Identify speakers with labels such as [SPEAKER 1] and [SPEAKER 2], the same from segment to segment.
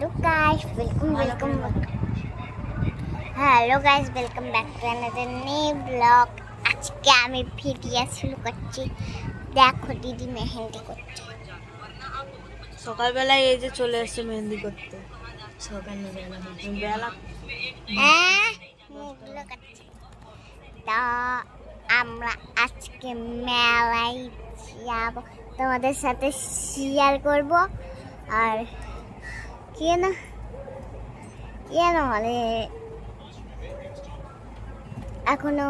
[SPEAKER 1] Hello guys welcome hello guys welcome back to another new blog. আজকে আমি video শুরু করছি। দেখো দিদি মেহেন্দি করছে।
[SPEAKER 2] সকালবেলায় এই যে চলে এসেছে মেহেন্দি করতে। সকালবেলা
[SPEAKER 1] মুখগুলো কাটছে। তা আমরা আজকে মেলায় যাব, তোমাদের সাথে শেয়ার করব। আর কি না মানে এখনো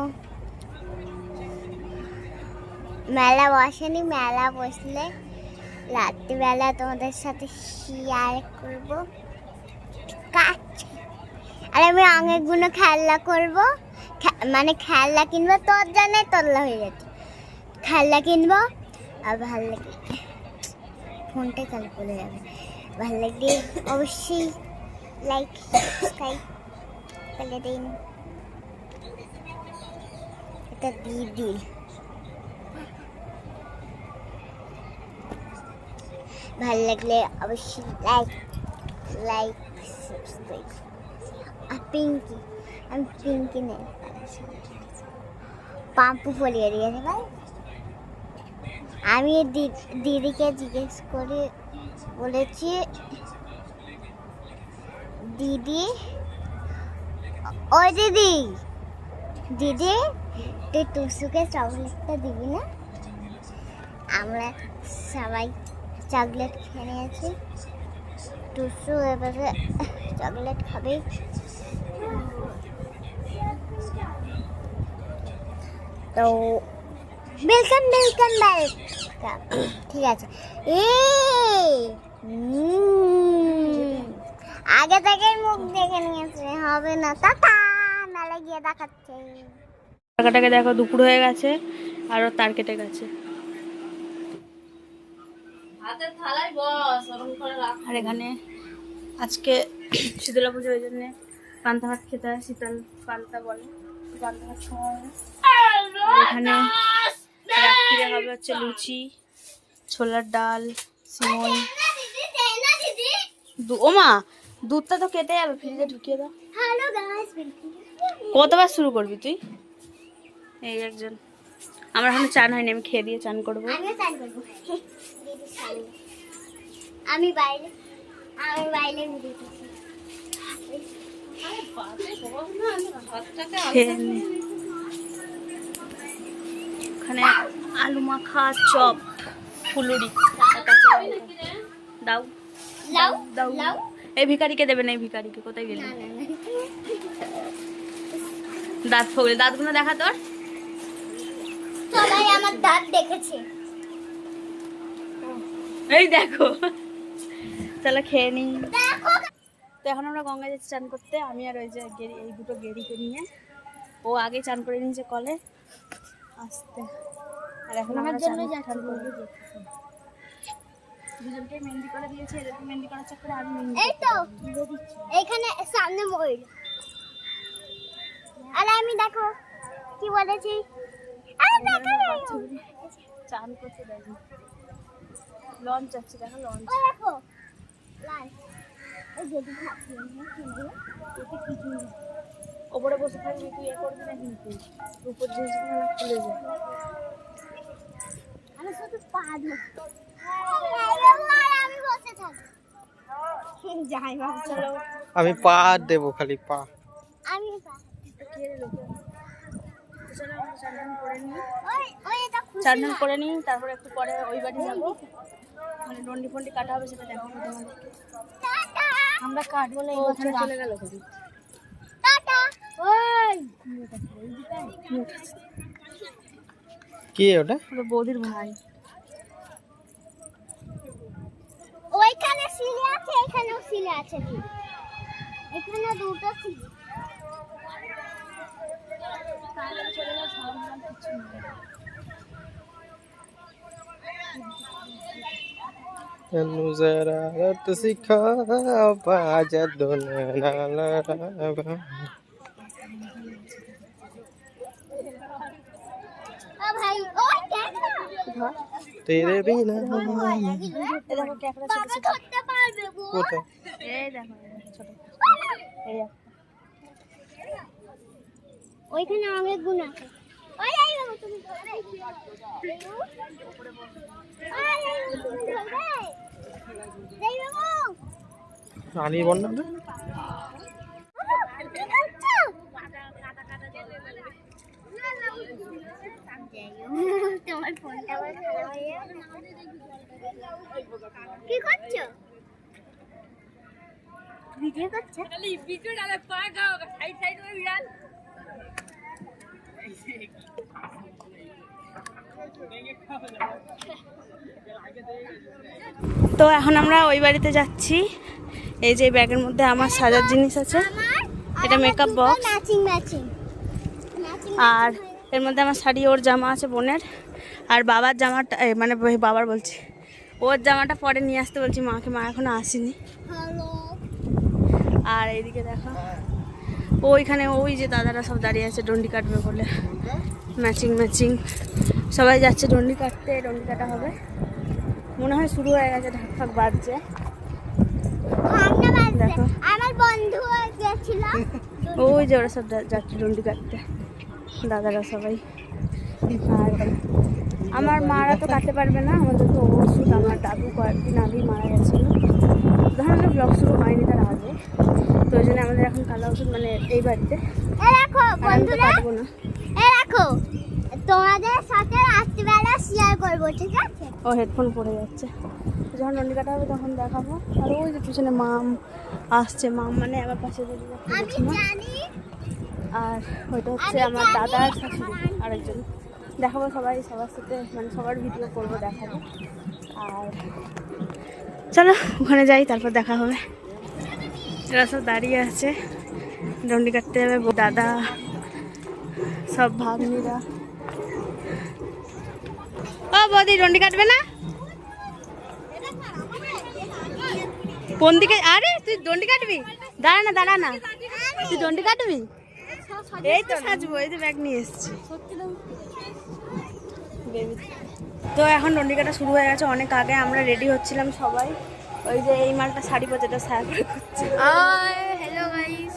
[SPEAKER 1] মেলা বসেনি, মেলা বসলে রাত্রিবেলা তোমাদের সাথে শেয়ার করব। আর আমি অনেকগুলো খেলনা করব, মানে খেলনা কিনবো, তোর জানে তোল্লা হয়ে যাচ্ছে। খেলনা কিনবো আর ভালো লাগে, ফোনটা চালু করে যাবে। ভালো লাগলে অবশ্যই লাইক সাবস্ক্রাইব করে দিন। এটা দিদি ভালো লাগলে অবশ্যই লাইক সাবস্ক্রাইব। আর পিঙ্কি, আমি পিঙ্কি নেই, পাম্পু ফলিয়ে দিয়েছে ভাই। আমি দিদিকে জিজ্ঞেস করে বলেছি, দিদি ওই দিদি দিদি তুই টুসুকে চকলেটটা দিবি না? আমরা সবাই চকলেট খেয়ে নিয়েছি, টুসু এবারে চকলেট খাবে। তো ওয়েলকাম ঠিক আছে। আগে থেকে মুখ দেখে নিয়েছে, হবে না। টাটা, মেলা গিয়ে দেখাচ্ছে।
[SPEAKER 2] টাকাটাকে দেখো, দুপুর হয়ে গেছে আরো তার কেটে গেছে। আর এখানে আজকে শীতলা পুজো, ওই জন্য পান্তা ভাত খেতে হয়। শীতল পান্তা বলে, পান্তা ভাত খাওয়া হয়। এখানে রাত্রিরে হবে হচ্ছে লুচি, ছোলার ডাল, সিমই। ওমা দুধটা তো কেটে যাবে, ফ্রিজে ঢুকিয়ে দাও। কতবার শুরু করবি তুই? এই একজন, আমার এখনো চান হয়নি, আমি খেয়ে দিয়ে চান করবো।
[SPEAKER 1] আমি বাইরে
[SPEAKER 2] ওখানে আলু মাখা, চপ, ফুলুরি। দাও দাও দাও। এই ভিখারিকে দেবে না, এই ভিখারিকে। কোথায় গেলি? দাঁত ফগলে, দাঁতগুলো দেখা তোর।
[SPEAKER 1] সবাই আমার দাঁত দেখেছে।
[SPEAKER 2] এই দেখো, চলো খেয়ে নি। তো এখন আমরা গঙ্গায় যাচ্ছি চান করতে। আমি আর ওই যে এই দুটো গেরিকে নিয়ে। ও আগে চান করে নিয়েছে কলে আসতে। আর এখন আমার জন্য দুজনকে মেহেন্দি করে দিয়েছে। এদেরকে মেহেন্দি করার চক্করে আমি
[SPEAKER 1] এই তো এইখানে সামনে ময়ূর। আর আমি দেখো কি বলেছি,
[SPEAKER 2] চান করতে দেয়। লঞ্চ আছে, দেখো লঞ্চ।
[SPEAKER 1] দেখো লঞ্চ, এই যেটি খাচ্ছি
[SPEAKER 2] ওপরে বসে থাকবি তুই, এ করবি না কিন্তু উপর জিনিসগুলো খুলে যায়।
[SPEAKER 1] আমি শুধু পা ধরতো, আমি বসে থাকি। যাই বাবা, চলো।
[SPEAKER 3] আমি পা দেবো, খালি পা।
[SPEAKER 1] আমি
[SPEAKER 2] চান করে নিই, তারপরে একটু পরে ওই বাড়ি যাবো। মানে ডন্ডি ফন্ডি কাটা হবে, সেটা দেখাবো তোমাদেরকে। আমরা কাটবো না, এই বছর চলে গেল।
[SPEAKER 3] কি ওটা?
[SPEAKER 2] বৌদির ভাই।
[SPEAKER 1] ওইখানে সিলে আছে, এখানেও সিলে আছে, এখানে দুটো সিলে।
[SPEAKER 3] নুজরাত সিখা বাজা দোলনা।
[SPEAKER 1] ভাই ওই দেখো
[SPEAKER 3] তেরে বিনা
[SPEAKER 2] দেখো ক্যাকড়া ছোট ছোট।
[SPEAKER 3] কোথায়?
[SPEAKER 2] এই দেখো ছোট এই
[SPEAKER 1] ওইখানে অনেকগুলো আছে। ওই যাই বাবু তুমি
[SPEAKER 3] রানী বন্যা
[SPEAKER 1] তোমার ফোনটা আবার খারাপ হয়ে যাবে। কি করছো? ভিডিও করছো?
[SPEAKER 2] তো এখন আমরা ওই বাড়িতে যাচ্ছি। এই যে ব্যাগের মধ্যে আমার সাজার জিনিস আছে, এটা মেকআপ বক্স,
[SPEAKER 1] ম্যাচিং ম্যাচিং
[SPEAKER 2] আর এর মধ্যে আমার শাড়ি, ওর জামা আছে বোনের, আর বাবার জামাটা মানে বাবার বলছি ওর জামাটা পরে নিয়ে আসতে বলছি মাকে, মা এখনো আসেনি।
[SPEAKER 1] হ্যালো।
[SPEAKER 2] আর এইদিকে দেখো ওইখানে ওই যে দাদারা সব দাঁড়িয়ে আছে ডন্ডি কাটবে বলে, ম্যাচিং ম্যাচিং সবাই যাচ্ছে ডন্ডি কাটতে। ডন্ডি কাটা হবে মনে হয়, শুরু হয়ে গেছে, ঢাক ঢাক বাজছে। দেখো
[SPEAKER 1] আমার বন্ধু গেছিল,
[SPEAKER 2] ওই যে ওরা সব যাচ্ছে ডন্ডি কাটতে, দাদারা সবাই। আর আমার মারা তো কাটতে পারবে না, আমাদের তো ওষুধ, আমার দাদু কয়েকদিন আগেই মারা গেছিলো, ধরনের ব্লগ শুরু হয়নি তার আগে, তো ওই জন্য আমাদের এখন কালা ওষুধ মানে এই বাড়িতে।
[SPEAKER 1] দেখো বন্ধুরা,
[SPEAKER 2] কাটবো না,
[SPEAKER 1] দেখো তোমাদের সাথে রাত্রিবেলা শেয়ার করবো, ঠিক আছে?
[SPEAKER 2] ও হেডফোন পড়ে যাচ্ছে, যখন ডন্ডি কাটা হবে তখন দেখাবো। আর ওই যে পিছনে মাম আসছে, মাম মানে আমার পাশে
[SPEAKER 1] আমি জানি।
[SPEAKER 2] আর ওইটা হচ্ছে আমার দাদার শাশুড়ি আরেকজন, দেখাবো সবাই, সবার সাথে মানে সবার ভিডিও করবো, দেখাবো। আর চলো ওখানে যাই, তারপর দেখা হবে। এরা সব দাঁড়িয়ে আছে, ডন্ডি কাটতে হবে, দাদা সব ভাগ্নিরা। ও বৌদি ডন্ডি কাটবে না? কোন দিকে? আরে তুই ডন্ডি কাটবি? দাঁড়া না তুই ডন্ডি কাটবি? এই তো সাজবো, এই যে ব্যাগ নিয়ে এসেছি। তো এখন ডন্ডি কাটা শুরু হয়ে গেছে অনেক আগে, আমরা রেডি হচ্ছিলাম সবাই। ওই যে এই মালটা শাড়ি পরে, এটা সায়া পরে করছে।
[SPEAKER 1] Hello guys.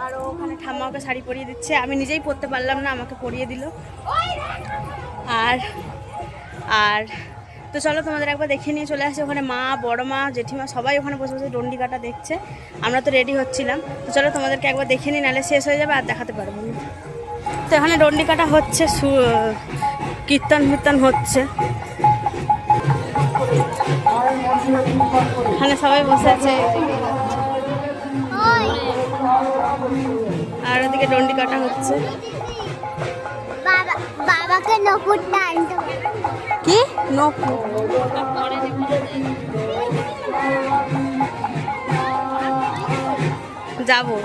[SPEAKER 2] আর ওখানে ঠাম্মা ওকে শাড়ি পরিয়ে দিচ্ছে, আমি নিজেই পরতে পারলাম না, আমাকে পরিয়ে দিল। আর আর তো চলো তোমাদের একবার দেখে নিয়ে চলে আসি। ওখানে মা, বড় মা, জেঠিমা সবাই ওখানে বসে বসে ডন্ডি কাটা দেখছে, আমরা তো রেডি হচ্ছিলাম। তো চলো তোমাদেরকে একবার দেখে নিই, নাহলে শেষ হয়ে যাবে আর দেখাতে পারবো না। তো এখানে ডন্ডি কাটা হচ্ছে, কীর্তন ফীর্তন হচ্ছে, এখানে সবাই বসে আছে, আর ওদিকে ডন্ডি কাটা হচ্ছে।
[SPEAKER 1] বাবাকে নকুরটা আনতে হবে।
[SPEAKER 2] কি নকুর? যাবো।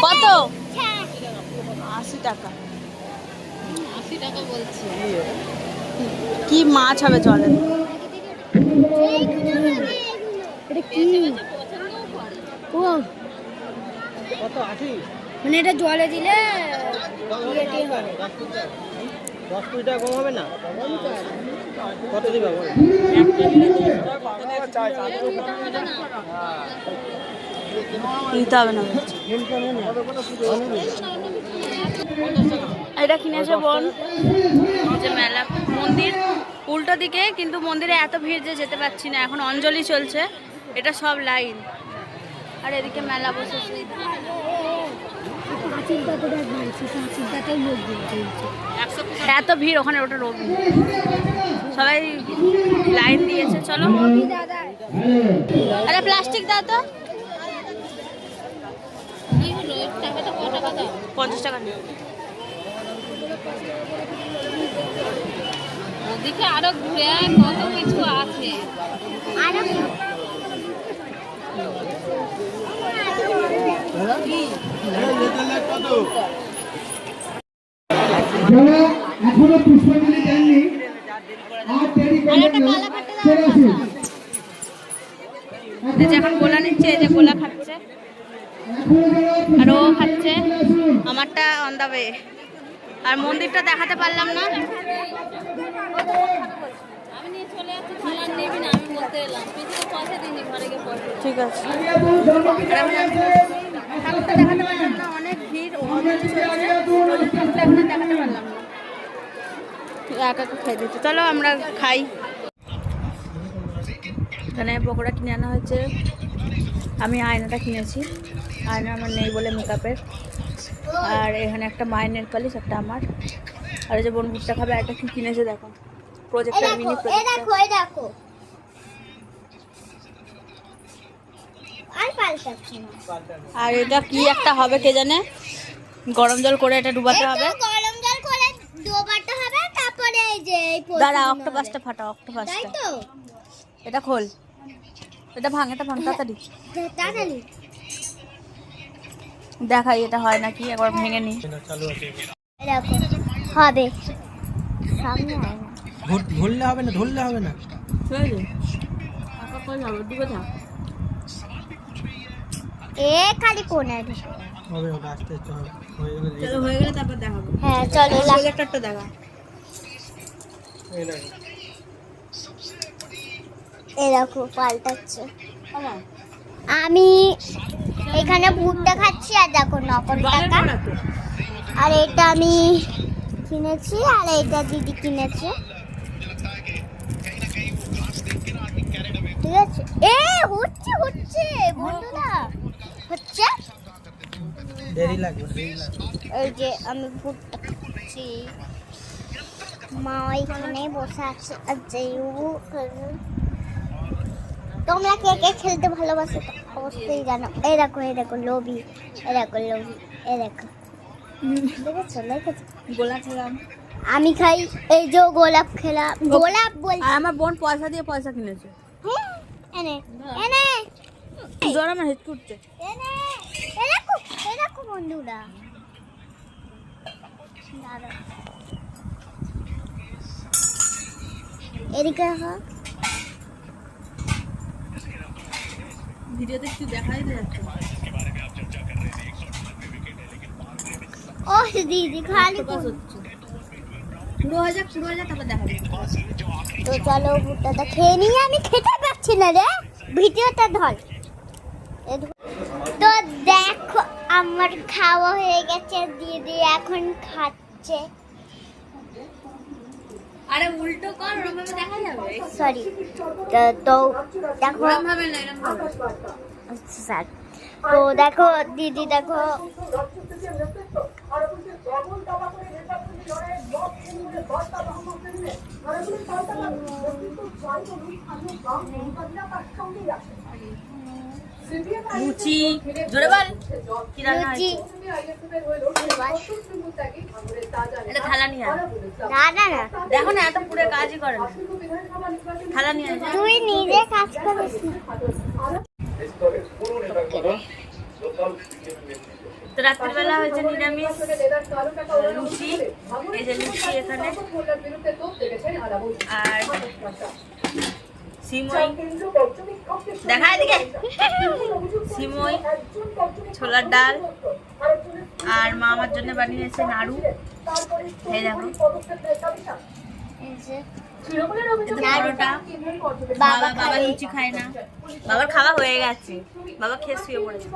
[SPEAKER 2] কত? 80 টাকা।
[SPEAKER 4] 80 টাকা বলছি।
[SPEAKER 2] কি মাছ হবে জলে?
[SPEAKER 1] এটা কি? ও
[SPEAKER 3] কত 80?
[SPEAKER 1] মানে এটা জলে দিলে ইয়েটি হবে।
[SPEAKER 3] 10 টাকা কম হবে না? কত দিবা বল?
[SPEAKER 2] নিতে হবে না, এটা কিনেছে বোন। যে মেলা, মন্দির উল্টো দিকে, কিন্তু মন্দিরে এত ভিড় যে যেতে পারছি না, এখন অঞ্জলি চলছে, এটা সব লাইন। আর এদিকে মেলা বসেছে, এত ভিড় ওখানে, ওটা রোড সবাই লাইন দিয়েছে। চলো, আরে প্লাস্টিক দাও তো। 50 টাকা নেই।
[SPEAKER 4] ওদিকে আরো ঘুরে কত কিছু আছে।
[SPEAKER 1] আরো
[SPEAKER 5] যারা এখনো পুষ্পাঞ্জলি দেননি আর দেরি করবেন না, চলে আসুন।
[SPEAKER 2] এই যে এখন গোলা নিচ্ছে, এই যে গোলা খাচ্ছে
[SPEAKER 5] এখনো যারা
[SPEAKER 2] আর ও খাচ্ছে,
[SPEAKER 5] চলে আসুন।
[SPEAKER 2] আমারটা অন দা ওয়ে। আর মন্দিরটা দেখাতে পারলাম না।
[SPEAKER 4] আমি নিয়ে চলে যাচ্ছি, থালা নেবি না, আমি বলতে এলাম পেছনে পয়সা দিইনি, ঘরে গিয়ে পয়সা দিই।
[SPEAKER 2] ঠিক আছে,
[SPEAKER 5] আলিয়াপুর জন্মদিনে
[SPEAKER 2] ঠাকুরটা দেখাতে পারলাম না, অনেক ভিড়, অনেক চলছে, ঠাকুরটা এখন আর দেখাতে পারলাম না। একা একা খাই দিচ্ছে। চলো আমরা খাই। এখানে পকোড়া কিনে আনা হয়েছে। আমি আয়নাটা কিনেছি, আয়না আমার নেই বলে মেকআপের। আর এখানে একটা মায়ের নেল পালিশ, একটা আমার। আর এই যে বোন ভুট্টা খাবে, একটা কি কিনেছে দেখো, প্রজেক্টর, মিনি
[SPEAKER 1] এই
[SPEAKER 2] প্রজেক্টর।
[SPEAKER 1] দেখো এই দেখো আর পাল্টাচ্ছি না।
[SPEAKER 2] আর এটা কি একটা হবে কে জানে, গরম জল করে এটা ডুবাতে হবে।
[SPEAKER 1] একটু গরম জল করে ডোবাতে হবে, তারপরে এই যে এই
[SPEAKER 2] দাঁড়া,
[SPEAKER 1] পশুগুলো
[SPEAKER 2] অক্টোপাসটা
[SPEAKER 1] হবে।
[SPEAKER 2] ফাটা,
[SPEAKER 1] তাই
[SPEAKER 2] অক্টোপাসটা।
[SPEAKER 1] তো
[SPEAKER 2] এটা খোল, এটা ভাঙ, এটা ভাঙ তাড়াতাড়ি।
[SPEAKER 1] তাড়াতাড়ি
[SPEAKER 2] দেখাই এটা হয় নাকি, একবার ভেঙে নি।
[SPEAKER 3] চালু আছে।
[SPEAKER 1] এরকম হবে, সামনে হয় না।
[SPEAKER 3] ধরলে হবে না, ধরলে হবে না।
[SPEAKER 1] এ খালি কোণে
[SPEAKER 3] হবে হবে, আস্তে আস্তে হবে, হয়ে গেলে দিয়ে
[SPEAKER 2] চলো হয়ে গেলে তারপর দেখাবো।
[SPEAKER 1] হ্যাঁ চলো
[SPEAKER 2] প্রজেক্টরটা দেখা।
[SPEAKER 3] এই দেখো।
[SPEAKER 1] এরকম পাল্টাচ্ছে। আমি এখানে ভুট্টা খাচ্ছি আর দেখো নকল টাকা। আর এটা আমি কিনেছি আর এটা দিদি কিনেছে, ঠিক আছে। এ হচ্ছে হচ্ছে বন্ধুরা, হচ্ছে।
[SPEAKER 3] দেরি লাগবে, দেরি লাগবে।
[SPEAKER 1] এই যে আমি ভুট্টা খাচ্ছি, মা এখানে বসে আছে। আর যে তোমরা কে কে খেলতে ভালোবাসো তা অবশ্যই জানো। এই দেখো লোভি, এই দেখো লোভি, এই দেখো, দেখেছো দেখেছো।
[SPEAKER 2] গোলা খেলাম।
[SPEAKER 1] আমি খাই এই যে গোলাপ খেলাম, গোলাপ বল।
[SPEAKER 2] আর আমার বোন পয়সা দিয়ে পয়সা কিনেছে।
[SPEAKER 1] হ্যাঁ, এনে এনে
[SPEAKER 2] জ্বর আমার হেঁচকে উঠছে।
[SPEAKER 1] এনে এই দেখো বন্ধুরা, দাঁড়াও। এদিকে দেখো,
[SPEAKER 2] ভিডিওতে কিছু দেখাই যাচ্ছে।
[SPEAKER 1] ও দিদি খালি
[SPEAKER 2] অক্টোপাস হচ্ছে। পুরো হয়ে যাক তারপর দেখাবো।
[SPEAKER 1] তো চলো ভুট্টাটা খেয়ে নিয়ে, আমি খেতে পারছি না রে, ভিডিওটা ধর। তো দেখো আমার খাওয়া হয়ে গেছে, দিদি এখন খাচ্ছে।
[SPEAKER 2] আরে উল্টো কর, ওরকম ভাবে দেখা যাবে।
[SPEAKER 1] সরি, তো দেখো
[SPEAKER 2] ওরকম ভাবে না, এরকম ভাবে।
[SPEAKER 1] স্যার, তো দেখো দিদি দেখো
[SPEAKER 2] লুচি, জোরে বল কি রান্না
[SPEAKER 1] লুচি।
[SPEAKER 2] হয়েছে। এটা থালা নিয়ে আয়।
[SPEAKER 1] দাদা না,
[SPEAKER 2] দেখো না, এত পুরো কাজই করে না। থালা নিয়ে আয়।
[SPEAKER 1] তুই নিজে কাজ করিস না।
[SPEAKER 2] তো রাত্রিবেলা হয়েছে নিরামিষ লুচি, এই যে লুচি এখানে, আর সিমই, দেখা এদিকে, সিমই, ছোলার ডাল, আর মা আমার জন্য বানিয়েছে নাড়ু। এই দেখো,
[SPEAKER 1] এই যে
[SPEAKER 2] পরোটা।
[SPEAKER 1] বাবা
[SPEAKER 2] বাবা লুচি খায় না, বাবার খাওয়া হয়ে গেছে, বাবা খেয়ে শুয়ে পড়েছে।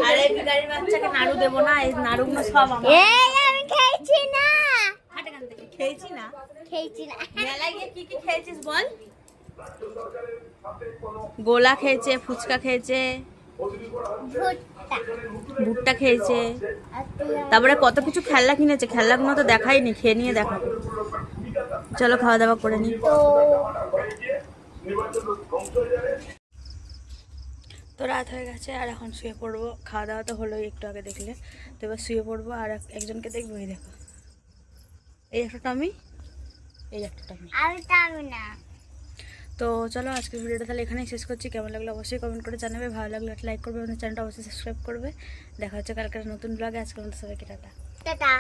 [SPEAKER 2] আর এই ভিখারির বাচ্চাকে নাড়ু দেবো না, এই নাড়ুগুলো সব আমার।
[SPEAKER 1] এই আমি খেয়েছি না,
[SPEAKER 2] হাট এখান থেকে। খেয়েছি না,
[SPEAKER 1] খেয়েছি না।
[SPEAKER 2] মেলায় গিয়ে কি কি খেয়েছিস বল? গোলা খেয়েছে, ফুচকা খেয়েছে,
[SPEAKER 1] ভুট্টা
[SPEAKER 2] ভুট্টা খেয়েছে,
[SPEAKER 1] আর তুই
[SPEAKER 2] তারপরে কত কিছু খেলনা কিনেছে, খেলনাগুলো তো দেখাইনি, খেয়ে নিয়ে দেখাবো। চলো খাওয়া দাওয়া করে নি।
[SPEAKER 1] তো
[SPEAKER 2] তো রাত হয়ে গেছে আর এখন শুয়ে পড়বো। খাওয়া দাওয়া তো হলোই একটু আগে দেখলে, তো এবার শুয়ে পড়বো। আর একজনকে দেখবো, এই দেখো, এই একটা টমি, এই একটা টমি।
[SPEAKER 1] আমি না।
[SPEAKER 2] তো চলো আজকের ভিডিওটা তাহলে এখানেই শেষ করছি। কেমন লাগলো অবশ্যই কমেন্ট করে জানাবে, ভালো লাগলে একটা লাইক করবে, আমাদের চ্যানেলটা অবশ্যই সাবস্ক্রাইব করবে। দেখা হচ্ছে কালকের নতুন ব্লগে। আজকের মতো সবাইকে টাটা।
[SPEAKER 1] টাটা।